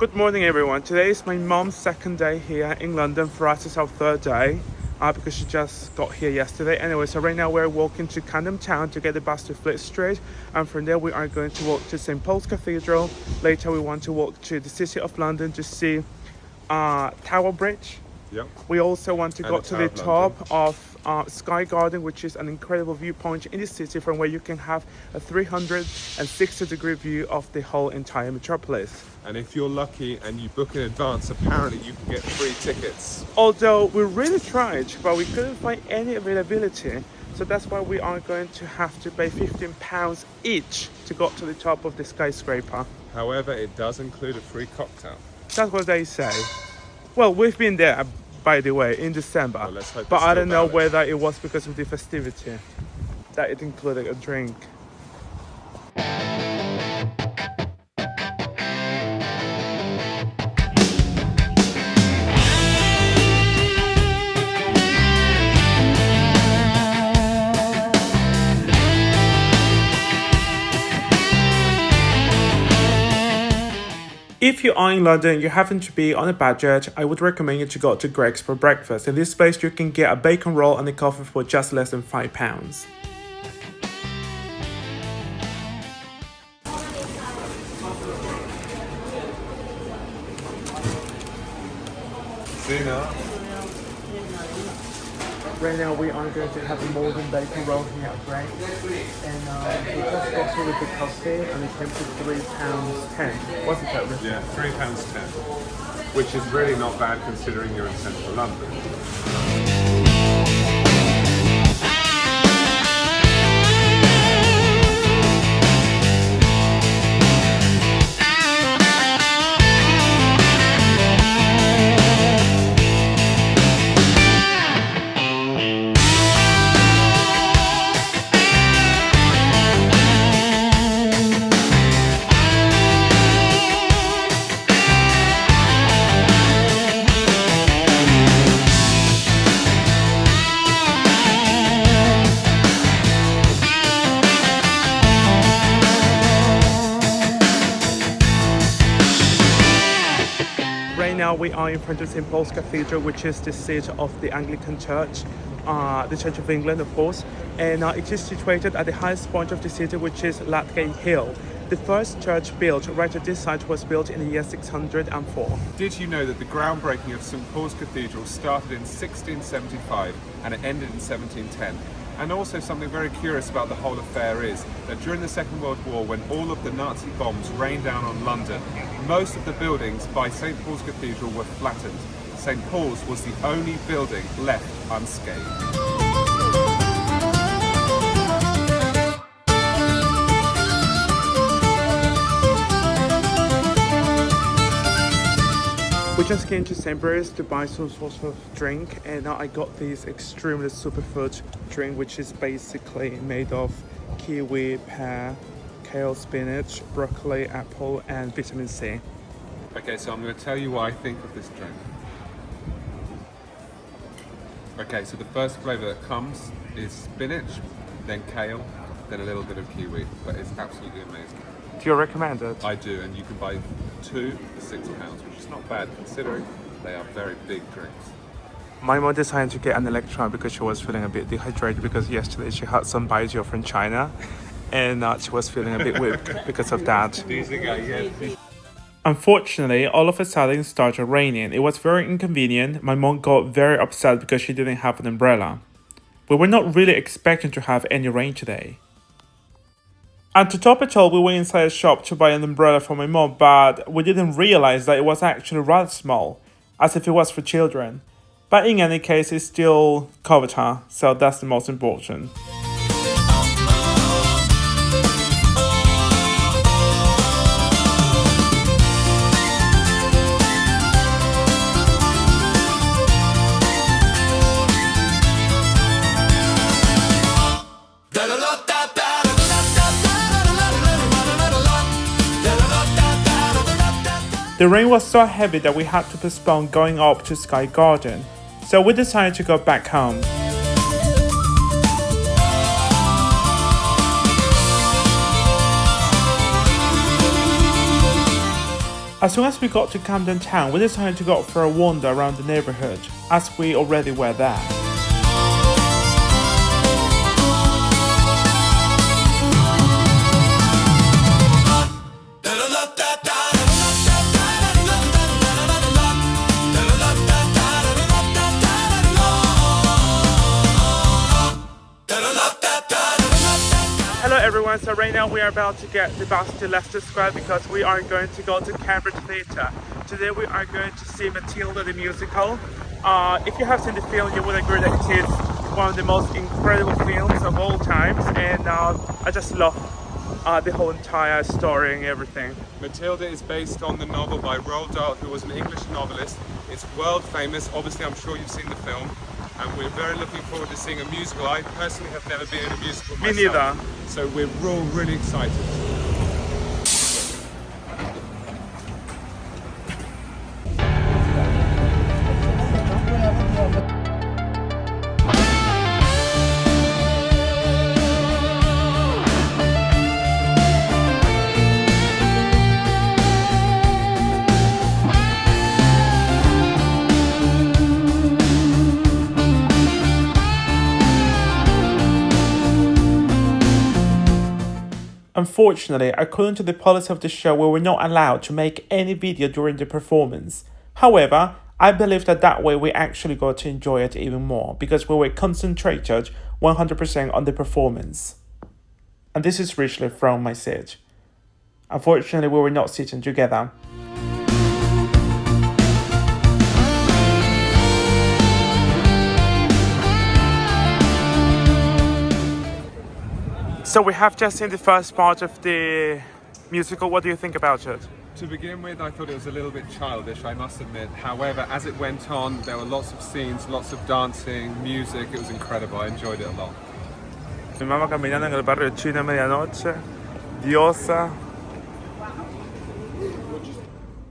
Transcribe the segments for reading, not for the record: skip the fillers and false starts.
Good morning everyone. Today is my mom's second day here in London. For us it's our third day because she just got here yesterday. Anyway, so right now we're walking to Camden Town to get the bus to Fleet Street, and from there we are going to walk to St Paul's Cathedral. Later we want to walk to the City of London to see Tower Bridge. Yep. We also want to go to the top of Sky Garden, which is an incredible viewpoint in the city from where you can have a 360-degree view of the whole entire metropolis. And if you're lucky and you book in advance, apparently you can get free tickets. Although we really tried, but we couldn't find any availability. So that's why we are going to have to pay £15 each to go to the top of the skyscraper. However, it does include a free cocktail. That's what they say. Well, we've been there, by the way, in December. Well, let's hope but it's I don't know still whether it was because of the festivity that it included a drink. If you are in London and you happen to be on a budget, I would recommend you to go to Greggs for breakfast. In this place you can get a bacon roll and a coffee for just less than £5. Right now we are going to have a molten bacon roll here at Greggs, and we just got through with the coffee and it came to £3.10. Wasn't that right? Yeah, £3.10, which is really not bad considering you're in central London. Right now we are in front of St Paul's Cathedral, which is the seat of the Anglican Church, the Church of England, of course, and it is situated at the highest point of the city, which is Ludgate Hill. The first church built right at this site was built in the year 604. Did you know that the groundbreaking of St Paul's Cathedral started in 1675 and it ended in 1710? And also something very curious about the whole affair is that during the Second World War, when all of the Nazi bombs rained down on London, most of the buildings by St Paul's Cathedral were flattened. St Paul's was the only building left unscathed. We just came to Sainsbury's to buy some sort of drink, and I got this extremely superfood drink, which is basically made of kiwi, pear, kale, spinach, broccoli, apple, and vitamin C. Okay, so I'm going to tell you what I think of this drink. Okay, so the first flavour that comes is spinach, then kale, then a little bit of kiwi, but it's absolutely amazing. Do you recommend it? I do, and you can buy two for £6, which is not bad considering they are very big drinks. My mom decided to get an electron because she was feeling a bit dehydrated because yesterday she had some baijiu from China, and she was feeling a bit weak because of that. Unfortunately, all of a sudden it started raining. It was very inconvenient. My mom got very upset because she didn't have an umbrella. We were not really expecting to have any rain today. And to top it all, we went inside a shop to buy an umbrella for my mom, but we didn't realize that it was actually rather small, as if it was for children. But in any case, it still covered her, so that's the most important. The rain was so heavy that we had to postpone going up to Sky Garden, so we decided to go back home. As soon as we got to Camden Town, we decided to go for a wander around the neighborhood, as we already were there. Hello everyone, so right now we are about to get the bus to Leicester Square because we are going to go to Cambridge Theatre. Today we are going to see Matilda the musical. If you have seen the film, you would agree that it is one of the most incredible films of all times, and I just love the whole entire story and everything. Matilda is based on the novel by Roald Dahl, who was an English novelist. It's world famous. Obviously, I'm sure you've seen the film. And we're very looking forward to seeing a musical. I personally have never been in a musical myself. Me neither. So we're all really excited. Unfortunately, according to the policy of the show, we were not allowed to make any video during the performance. However, I believe that way we actually got to enjoy it even more because we were concentrated 100% on the performance. And this is richly from my seat. Unfortunately, we were not sitting together. So we have just seen the first part of the musical. What do you think about it? To begin with, I thought it was a little bit childish, I must admit. However, as it went on, there were lots of scenes, lots of dancing, music. It was incredible. I enjoyed it a lot. Mi mamma camminando nel barrio Cina a medianoche. Diosa.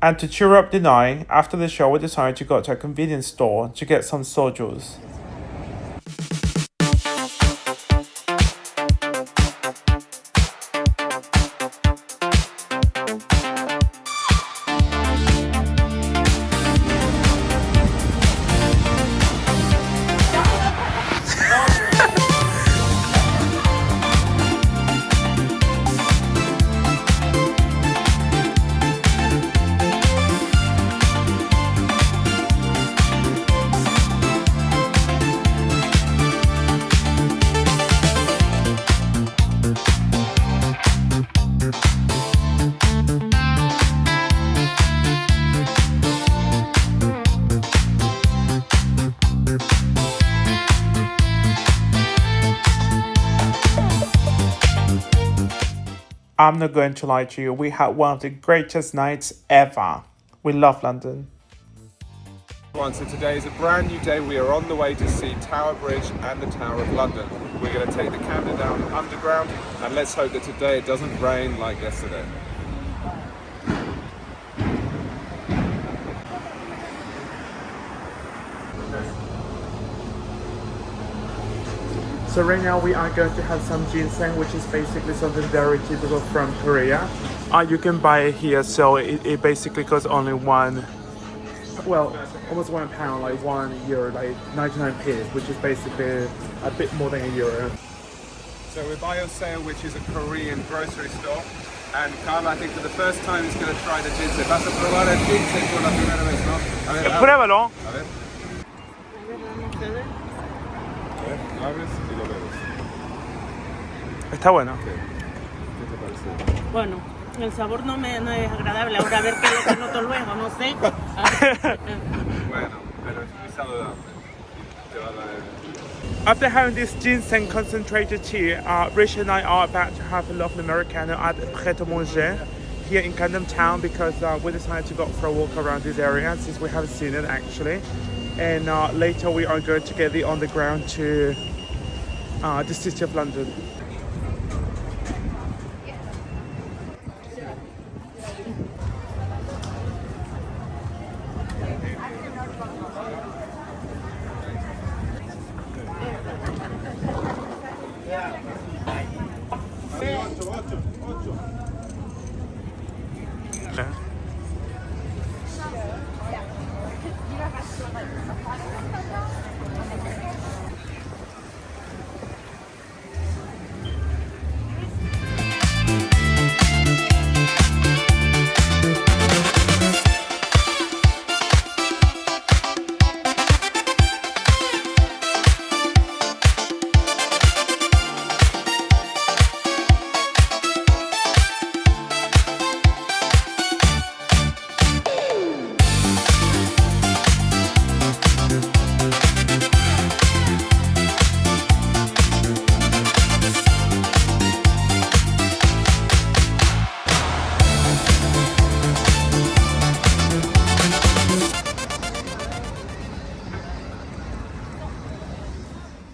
And to cheer up the night, after the show we decided to go to a convenience store to get some soju's. I'm not going to lie to you, we had one of the greatest nights ever. We love London. So today is a brand new day. We are on the way to see Tower Bridge and the Tower of London. We're going to take the Camden down underground, and let's hope that today it doesn't rain like yesterday. So right now we are going to have some ginseng, which is basically something very typical from Korea. You can buy it here, so it basically costs only almost £1, like €1, like 99p, which is basically a bit more than €1. So we're by Oseo, which is a Korean grocery store. And Carla, I think for the first time, is going to try the ginseng. Vas a probar el ginseng por la primera vez, ¿no? A ver, Pruébalo. A ver. Abres y lo bebes. Está bueno. ¿Qué te parece? Bueno, el sabor no es agradable. Ahora a ver qué es lo que noto luego, no sé. Bueno, pero es muy saludable. Te va a dar. After having this ginseng concentrated tea, Rich and I are about to have a lovely Americano at Pret a Manger here in Camden Town because we decided to go for a walk around this area since we haven't seen it actually. And later we are going to get the underground to the City of London.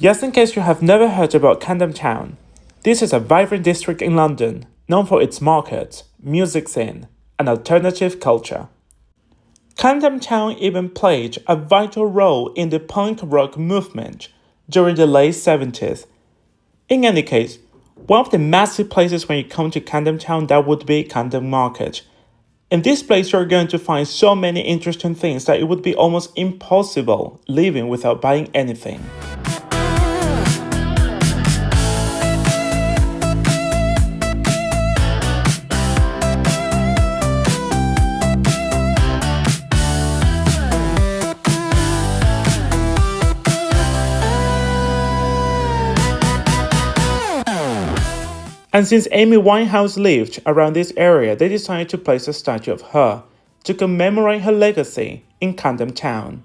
Just in case you have never heard about Camden Town, this is a vibrant district in London, known for its market, music scene, and alternative culture. Camden Town even played a vital role in the punk rock movement during the late 70s. In any case, one of the massive places when you come to Camden Town, that would be Camden Market. In this place, you're going to find so many interesting things that it would be almost impossible living without buying anything. And since Amy Winehouse lived around this area, they decided to place a statue of her to commemorate her legacy in Camden Town.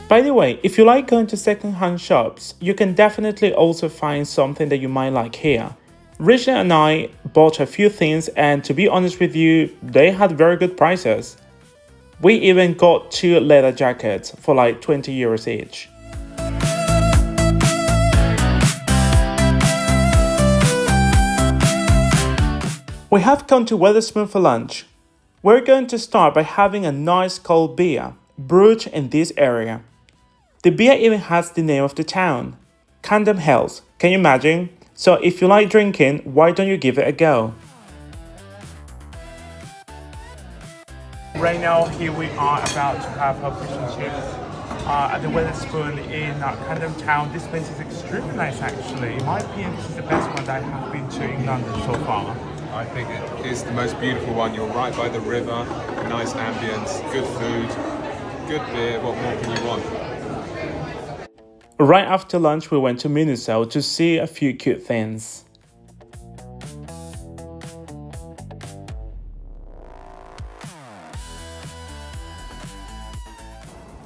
By the way, if you like going to second-hand shops, you can definitely also find something that you might like here. Richard and I bought a few things, and to be honest with you, they had very good prices. We even got 2 leather jackets for like €20 each. We have come to Wetherspoon for lunch. We're going to start by having a nice cold beer, brewed in this area. The beer even has the name of the town, Camden Hills. Can you imagine? So if you like drinking, why don't you give it a go? Right now, here we are about to have our fish and chips at the Wetherspoon in Camden Town. This place is extremely nice, actually. In my opinion, this is the best one that I have been to in London so far. I think it is the most beautiful one. You're right by the river, nice ambience, good food, good beer. What more can you want? Right after lunch, we went to Miniso to see a few cute things.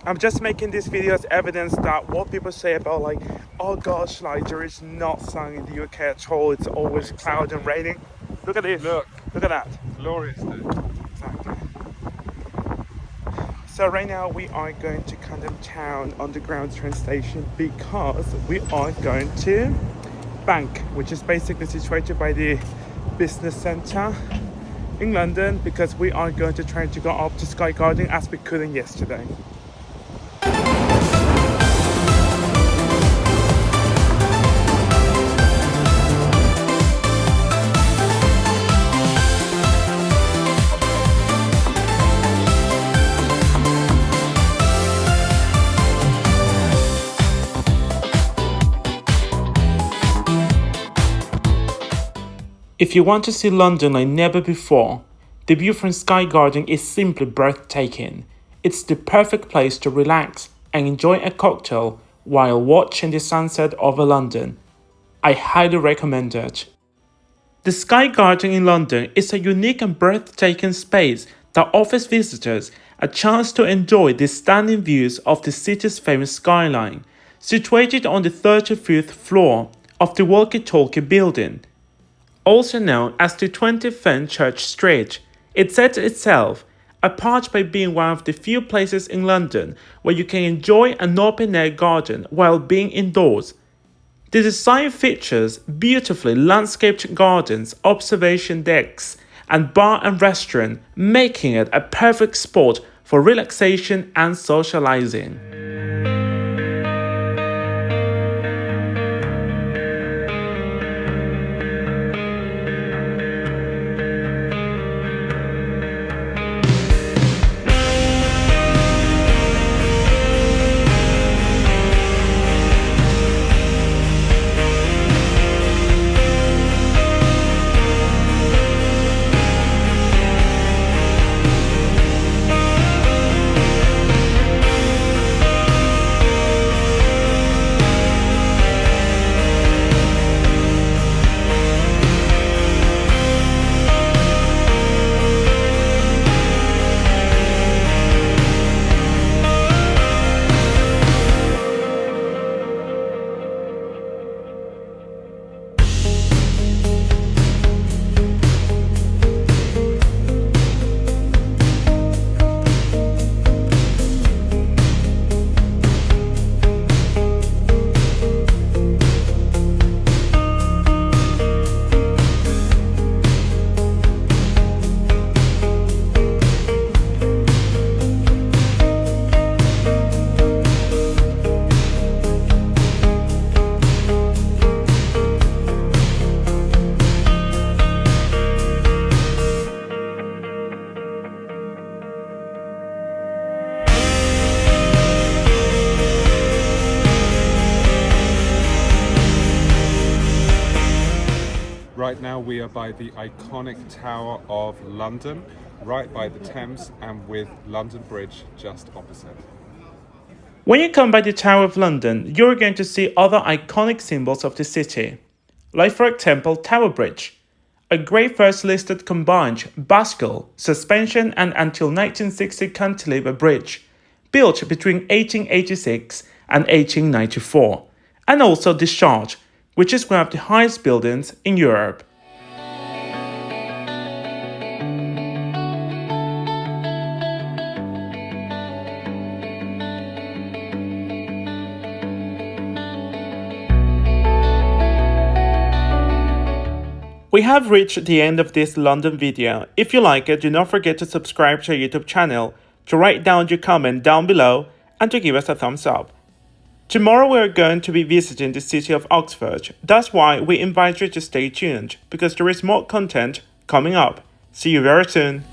I'm just making this video as evidence that what people say about like, oh gosh, like there is not sun in the UK at all, it's always cloudy and raining. Look at this, look at that. Glorious, dude. Exactly. So right now we are going to Camden Town Underground train station because we are going to Bank, which is basically situated by the business centre in London, because we are going to try to go up to Sky Garden as we couldn't yesterday. If you want to see London like never before, the view from Sky Garden is simply breathtaking. It's the perfect place to relax and enjoy a cocktail while watching the sunset over London. I highly recommend it. The Sky Garden in London is a unique and breathtaking space that offers visitors a chance to enjoy the stunning views of the city's famous skyline, situated on the 35th floor of the Walkie-Talkie building. Also known as the 20th Church Street, it sets itself apart by being one of the few places in London where you can enjoy an open-air garden while being indoors. The design features beautifully landscaped gardens, observation decks, and bar and restaurant, making it a perfect spot for relaxation and socializing. Right now we are by the iconic Tower of London, right by the Thames and with London Bridge just opposite. When you come by the Tower of London, you're going to see other iconic symbols of the city, like for example Tower Bridge, a great first listed combined bascule, suspension and until 1960 cantilever bridge, built between 1886 and 1894, and also discharge, which is one of the highest buildings in Europe. We have reached the end of this London video. If you like it, do not forget to subscribe to our YouTube channel, to write down your comment down below, and to give us a thumbs up. Tomorrow we are going to be visiting the city of Oxford. That's why we invite you to stay tuned, because there is more content coming up. See you very soon.